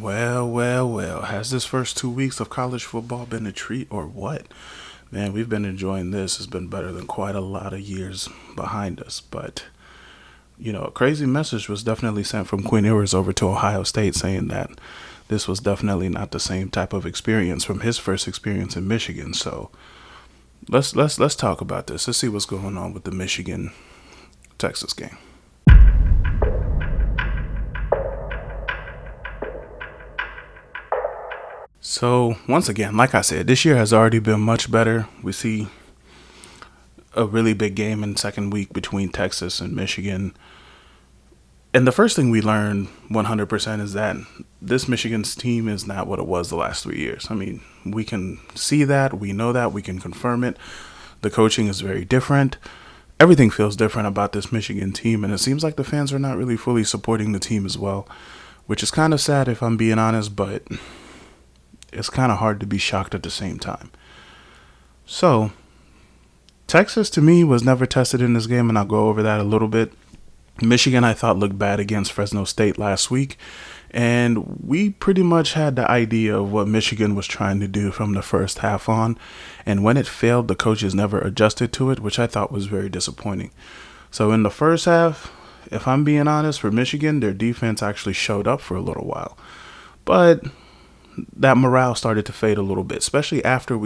Well. Has this first 2 weeks of college football been a treat or what? Man, we've been enjoying this. It's been better than quite a lot of years behind us. But, a crazy message was definitely sent from Quinn Ewers over to Ohio State saying that this was definitely not the same type of experience from his first experience in Michigan. So let's talk about this. Let's see what's going on with the Michigan Texas game. So, once again, like I said, this year has already been much better. We see a really big game in second week between Texas and Michigan. And the first thing we learned 100% is that this Michigan's team is not what it was the last 3 years. I mean, we can see that, we know that, we can confirm it. The coaching is very different. Everything feels different about this Michigan team, and it seems like the fans are not really fully supporting the team as well, which is kind of sad if I'm being honest, but it's kind of hard to be shocked at the same time. So, Texas to me was never tested in this game, and I'll go over that a little bit. Michigan, I thought, looked bad against Fresno State last week, and we pretty much had the idea of what Michigan was trying to do from the first half on, and when it failed, the coaches never adjusted to it, which I thought was very disappointing. So in the first half, if I'm being honest, for Michigan, their defense actually showed up for a little while. But that morale started to fade a little bit, especially after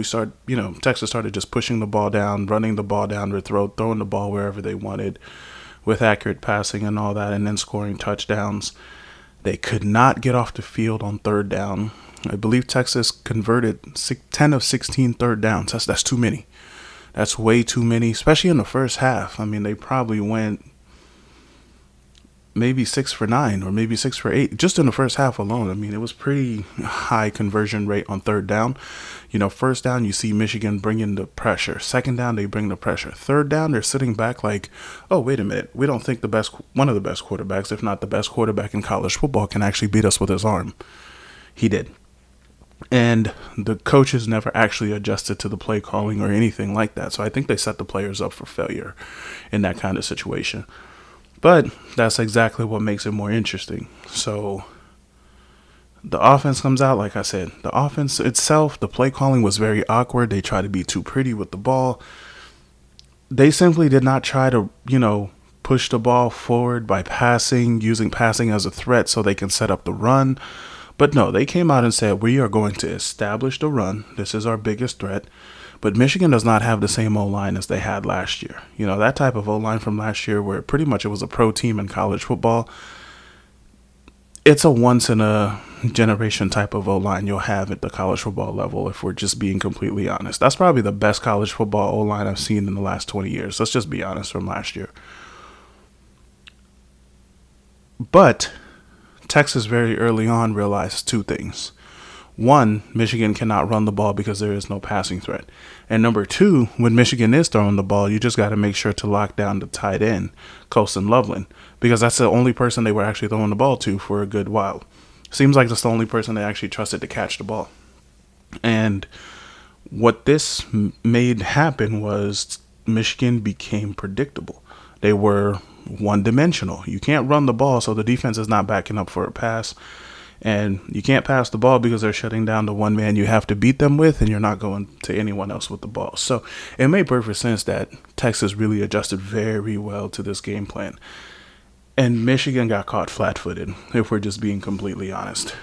Texas started just pushing the ball down, running the ball down their throat, throwing the ball wherever they wanted with accurate passing and all that, and then scoring touchdowns. They could not get off the field on third down. I believe Texas converted 10 of 16 third downs. That's too many. That's way too many, especially in the first half. I mean, they probably went maybe 6 for 9 or maybe 6 for 8 just in the first half alone. I mean, it was pretty high conversion rate on third down. First down, you see Michigan bringing the pressure. Second down, they bring the pressure. Third down, they're sitting back like, oh, wait a minute. We don't think one of the best quarterbacks, if not the best quarterback in college football, can actually beat us with his arm. He did. And the coaches never actually adjusted to the play calling or anything like that. So I think they set the players up for failure in that kind of situation. But that's exactly what makes it more interesting. So the offense comes out, like I said. The offense itself, the play calling was very awkward. They tried to be too pretty with the ball. They simply did not try to, push the ball forward by using passing as a threat so they can set up the run. But no, they came out and said, we are going to establish the run. This is our biggest threat. But Michigan does not have the same O-line as they had last year. That type of O-line from last year where pretty much it was a pro team in college football. It's a once-in-a-generation type of O-line you'll have at the college football level, if we're just being completely honest. That's probably the best college football O-line I've seen in the last 20 years. Let's just be honest from last year. But Texas very early on realized two things. One, Michigan cannot run the ball because there is no passing threat. And number two, when Michigan is throwing the ball, you just got to make sure to lock down the tight end, Colston Loveland, because that's the only person they were actually throwing the ball to for a good while. Seems like that's the only person they actually trusted to catch the ball. And what this made happen was Michigan became predictable. They were one-dimensional. You can't run the ball, so the defense is not backing up for a pass. And you can't pass the ball because they're shutting down the one man you have to beat them with, and you're not going to anyone else with the ball. So it made perfect sense that Texas really adjusted very well to this game plan. And Michigan got caught flat-footed, if we're just being completely honest.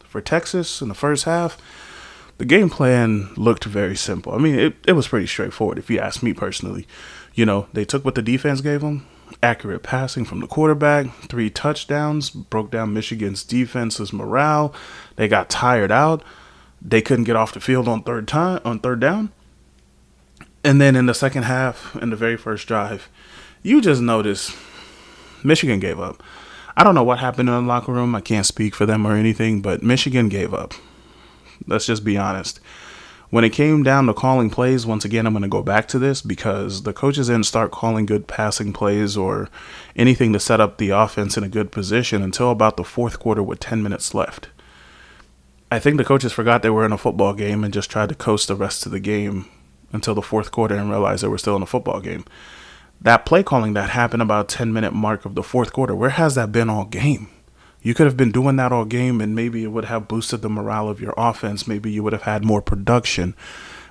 For Texas in the first half, the game plan looked very simple. I mean, it was pretty straightforward if you ask me personally. They took what the defense gave them. Accurate passing from the quarterback, 3 touchdowns, broke down Michigan's defense's morale. They got tired out. They couldn't get off the field on third down. And then in the second half, in the very first drive, you just notice Michigan gave up. I don't know what happened in the locker room. I can't speak for them or anything, but Michigan gave up. Let's just be honest. When it came down to calling plays, once again, I'm going to go back to this because the coaches didn't start calling good passing plays or anything to set up the offense in a good position until about the fourth quarter with 10 minutes left. I think the coaches forgot they were in a football game and just tried to coast the rest of the game until the fourth quarter and realized they were still in a football game. That play calling that happened about 10-minute mark of the fourth quarter, where has that been all game? You could have been doing that all game, and maybe it would have boosted the morale of your offense. Maybe you would have had more production.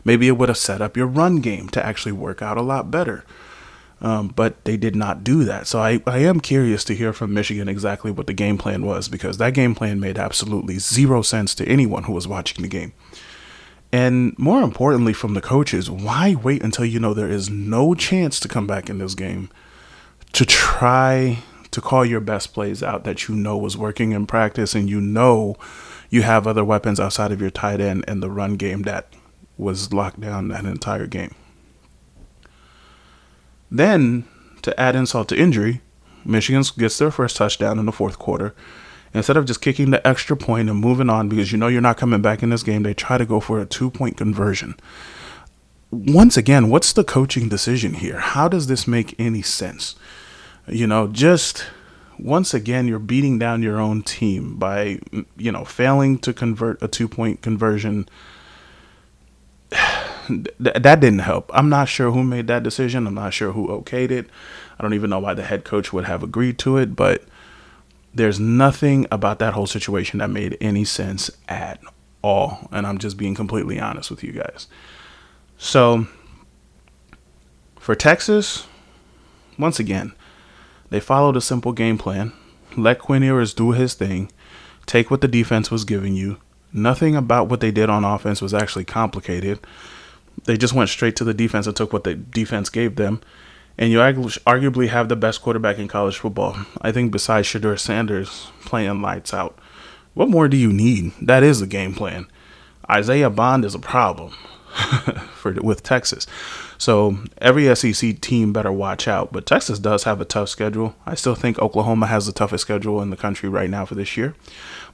Maybe it would have set up your run game to actually work out a lot better. But they did not do that. So I am curious to hear from Michigan exactly what the game plan was, because that game plan made absolutely zero sense to anyone who was watching the game. And more importantly, from the coaches, why wait until you know there is no chance to come back in this game to try to call your best plays out that you know was working in practice, and you know you have other weapons outside of your tight end and the run game that was locked down that entire game. Then, to add insult to injury, Michigan gets their first touchdown in the fourth quarter. Instead of just kicking the extra point and moving on because you know you're not coming back in this game, they try to go for a 2-point conversion. Once again, what's the coaching decision here? How does this make any sense? Just once again, you're beating down your own team by, failing to convert a 2-point conversion. That didn't help. I'm not sure who made that decision. I'm not sure who okayed it. I don't even know why the head coach would have agreed to it, but there's nothing about that whole situation that made any sense at all. And I'm just being completely honest with you guys. So for Texas, once again, they followed a simple game plan. Let Quinn Ewers do his thing. Take what the defense was giving you. Nothing about what they did on offense was actually complicated. They just went straight to the defense and took what the defense gave them. And you arguably have the best quarterback in college football. I think besides Shedeur Sanders playing lights out. What more do you need? That is the game plan. Isaiah Bond is a problem with Texas. So every SEC team better watch out. But Texas does have a tough schedule. I still think Oklahoma has the toughest schedule in the country right now for this year.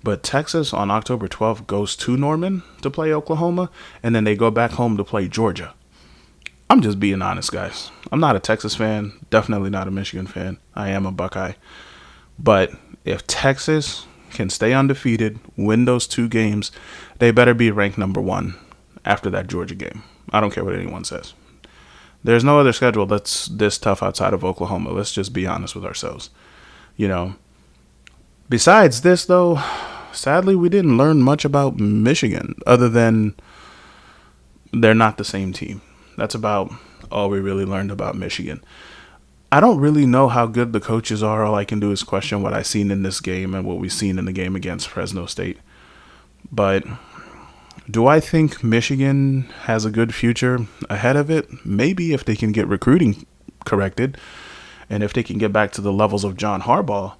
But Texas on October 12th goes to Norman to play Oklahoma, and then they go back home to play Georgia. I'm just being honest, guys. I'm not a Texas fan, definitely not a Michigan fan. I am a Buckeye. But if Texas can stay undefeated, win those 2 games, they better be ranked number 1 after that Georgia game. I don't care what anyone says. There's no other schedule that's this tough outside of Oklahoma. Let's just be honest with ourselves. Besides this, though, sadly, we didn't learn much about Michigan other than they're not the same team. That's about all we really learned about Michigan. I don't really know how good the coaches are. All I can do is question what I've seen in this game and what we've seen in the game against Fresno State. But do I think Michigan has a good future ahead of it? Maybe, if they can get recruiting corrected and if they can get back to the levels of John Harbaugh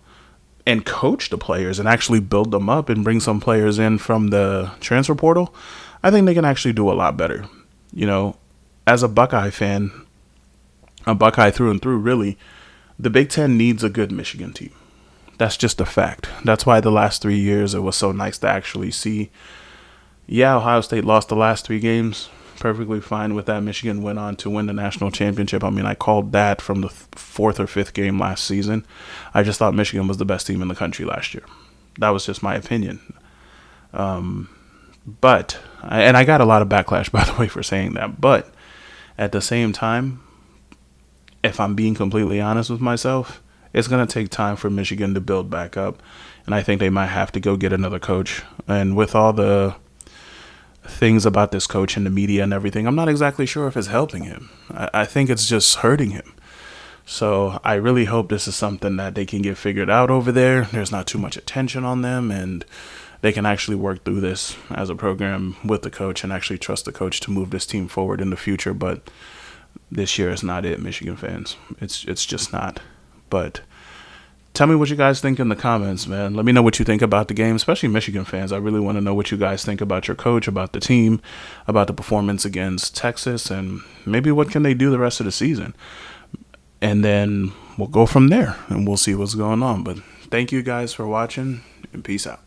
and coach the players and actually build them up and bring some players in from the transfer portal, I think they can actually do a lot better. As a Buckeye fan, a Buckeye through and through, really, the Big Ten needs a good Michigan team. That's just a fact. That's why the last 3 years it was so nice to actually see. Yeah, Ohio State lost the last 3 games. Perfectly fine with that. Michigan went on to win the national championship. I mean, I called that from the 4th or 5th game last season. I just thought Michigan was the best team in the country last year. That was just my opinion. But I got a lot of backlash, by the way, for saying that. But at the same time, if I'm being completely honest with myself, it's going to take time for Michigan to build back up. And I think they might have to go get another coach. And with all the things about this coach in the media and everything, I'm not exactly sure if it's helping him. I think it's just hurting him. So I really hope this is something that they can get figured out over there. There's not too much attention on them, and they can actually work through this as a program with the coach and actually trust the coach to move this team forward in the future. But this year is not it, Michigan fans. It's just not. But tell me what you guys think in the comments, man. Let me know what you think about the game, especially Michigan fans. I really want to know what you guys think about your coach, about the team, about the performance against Texas, and maybe what can they do the rest of the season. And then we'll go from there, and we'll see what's going on. But thank you guys for watching, and peace out.